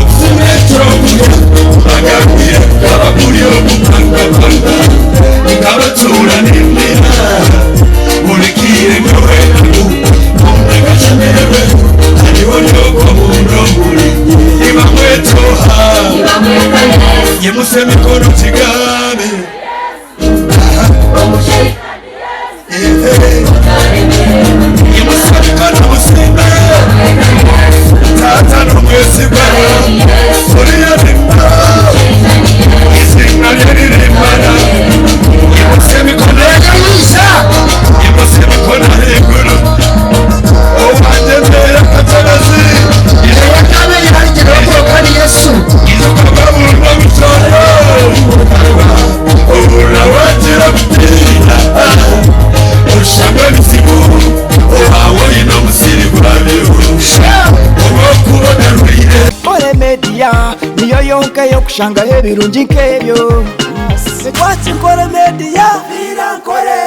Ofumetro agakuye kabakuriyo mukanga kabatura nimira mulikire mweweku mumekashamewe aliwo nyoko mundonguli ibamwetoha yemuse mikono kigambe yemuse mikono musimbe tata n'umwesigwa uriya nimba izinga ry'iririmbana yemuse mikono yagamisha yemuse mikono heguru uwandemera katanazi yakabe yagira ko kari Yesu izukababurwa bitoro ubura wagira bitira ushanga bisibu uhawe ino musiri burabiru uwo kubona ruire Kore Media niyo yonke yo kushanga ebirungi nk'ebyo Sekwati Kore Media birankore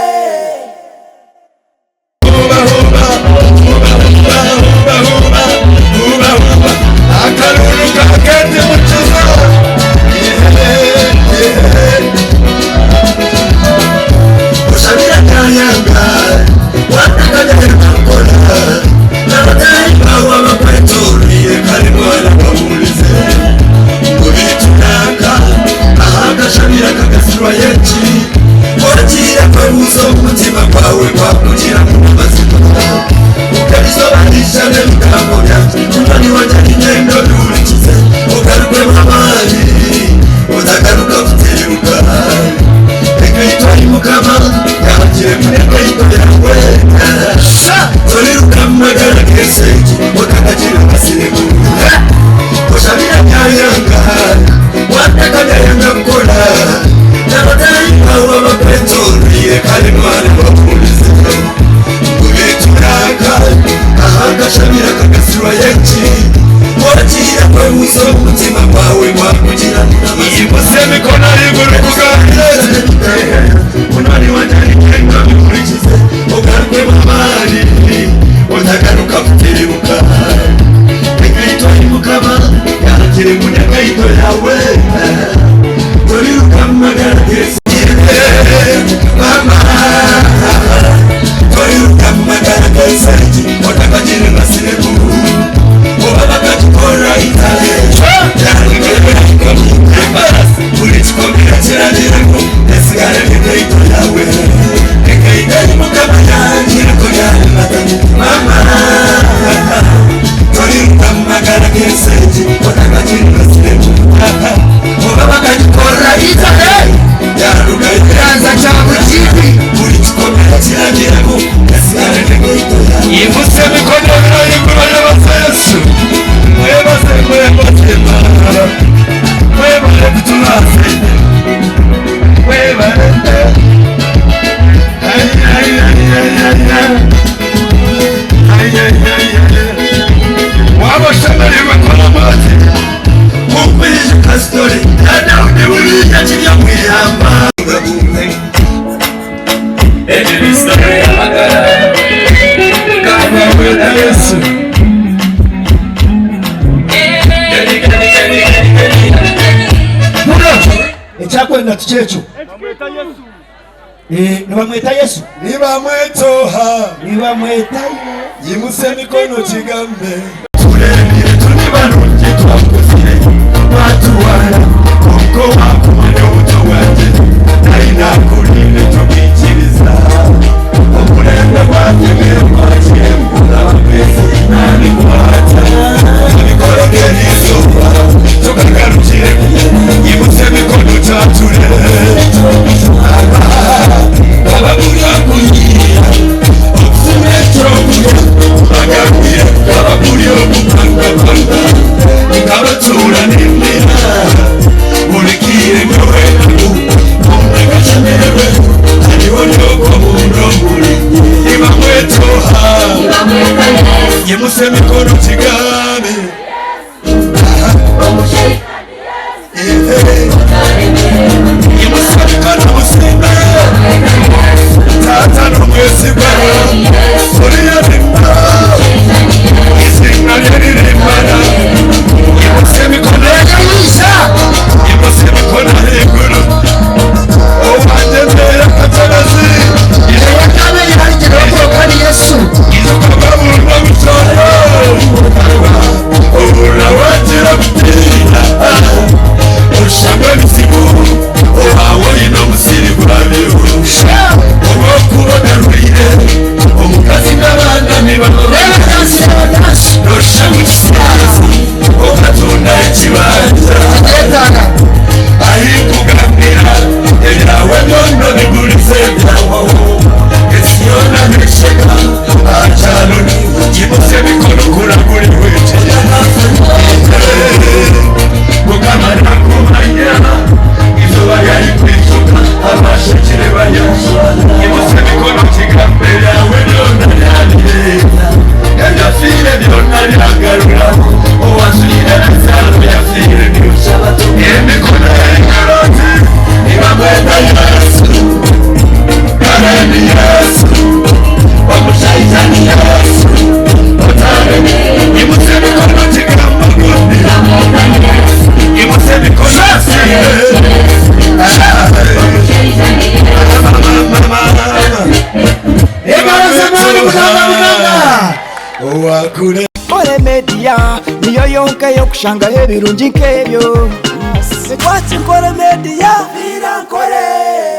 akaruru kakende mukiza ushabira kanyanga watakanyanga kora n'abatayi bawe bakwetoriye kari mwana bamulize mubitunaka ahagashabira kagasirwa yeki wagira kwebuzo umutima kwawe kwakugira mu mazima ukarisobanisha n'ebigambo byanjye umwani wanjye n'ingendo nurikize ugarukwe mw'abandi udagaruka kutiruka ekayito y'umukama yabagire muri ekayito yawe turiruka mu magara keseki wakagagira amasirimu ushabira nyayanga watakanyayanga gukora n'abatayi bawe bakwetoriye kandi mwana bamulize ubituraka ahagashabira kagasirwa yeki wagira kwebuzo umutima kwawe kwakugira yibuse mikono y'iguru kuganiriza unani wanjye n'ingendo bikurikize ugarukwe mw'abandi utagaruka kutiribuka ekayito y'umukama yagire mu nyakayito yawe turiruka mu magara gese mama turiruka mu magara gese utakagire masiremu ubabakatukora itale ulichikomera chiradirako esigare ekayito yawe ekayito y'umukama yagirako yalata mama turiruka mu magara gese utakagire masiremu ubabakatukora itale yaruga ikiganza cyawe kibi ulichikomera chiradirako esigare ekayito yawe yivutse mikono y'iguru y'abasesu mwebaze mwebale kutumaze mwebale wabashamarira kona mazi mukwije kastori yadawude buriya kijya mwihamba ejirisitore y'amagara kabawe na Yesu ekyakwenda tukyekyo nibamweta Yesu nibamwetoha nibamwetaye yimuse mikono kigambe turebire tuni barungi twakuzire twatuwara kuko wakumanya obuto bwanjye nari nakurinde tubikiriza omulembe gwanjye mwemwakiye mbulabamezi nabikwata tubikologera izuba tukagarukire yimuse mikono cyature ababura kunyira ofumetro agakuye kabakuriyo Kore Media niyo yonka yo kushangaho ebirungi nk'ebyo. Lwaki Kore Media? Vira nkore.